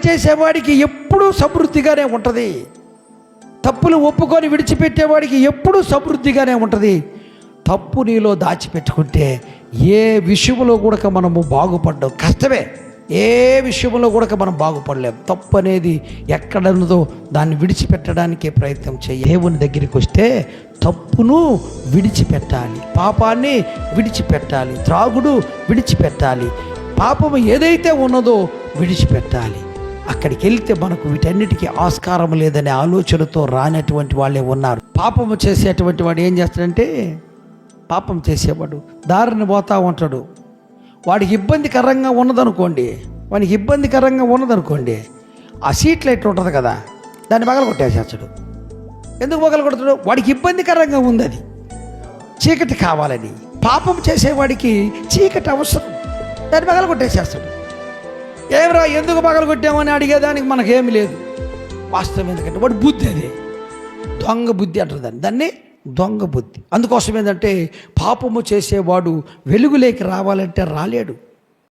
చేసేవాడికి ఎప్పుడూ సమృద్ధిగానే ఉంటుంది. తప్పులు ఒప్పుకొని విడిచిపెట్టేవాడికి ఎప్పుడూ సమృద్ధిగానే ఉంటుంది. తప్పు నీలో దాచిపెట్టుకుంటే ఏ విషయంలో కూడా మనము బాగుపడ్డాం కష్టమే. ఏ విషయంలో కూడా మనం బాగుపడలేం. తప్పు అనేది ఎక్కడున్నదో దాన్ని విడిచిపెట్టడానికే ప్రయత్నం చేయాలి. దేవుని దగ్గరికి వస్తే తప్పును విడిచిపెట్టాలి, పాపాన్ని విడిచిపెట్టాలి, త్రాగుడు విడిచిపెట్టాలి, పాపము ఏదైతే ఉన్నదో విడిచిపెట్టాలి. అక్కడికి వెళ్తే మనకు వీటన్నిటికీ ఆస్కారం లేదనే ఆలోచనతో రానటువంటి వాళ్ళే ఉన్నారు. పాపము చేసేటువంటి వాడు ఏం చేస్తాడంటే, పాపం చేసేవాడు దారిని పోతా ఉంటాడు. వాడికి ఇబ్బందికరంగా ఉన్నదనుకోండి, ఆ సీట్ లైట్ ఉంటుంది కదా, దాన్ని పగల కొట్టేసేస్తాడు. ఎందుకు పగల కొడతాడు? వాడికి ఇబ్బందికరంగా ఉంది, అది చీకటి కావాలని. పాపం చేసేవాడికి చీకటి అవసరం, దాన్ని పగల కొట్టేసేస్తాడు. ఏమరా ఎందుకు పగల కొట్టామని అడిగేదానికి మనకేమి లేదు. వాస్తవం ఎందుకంటే వాడు బుద్ధి, అది దొంగ బుద్ధి అంటారు దాన్ని దొంగ బుద్ధి. అందుకోసం ఏంటంటే పాపము చేసేవాడు వెలుగులోకి రావాలంటే రాలేడు.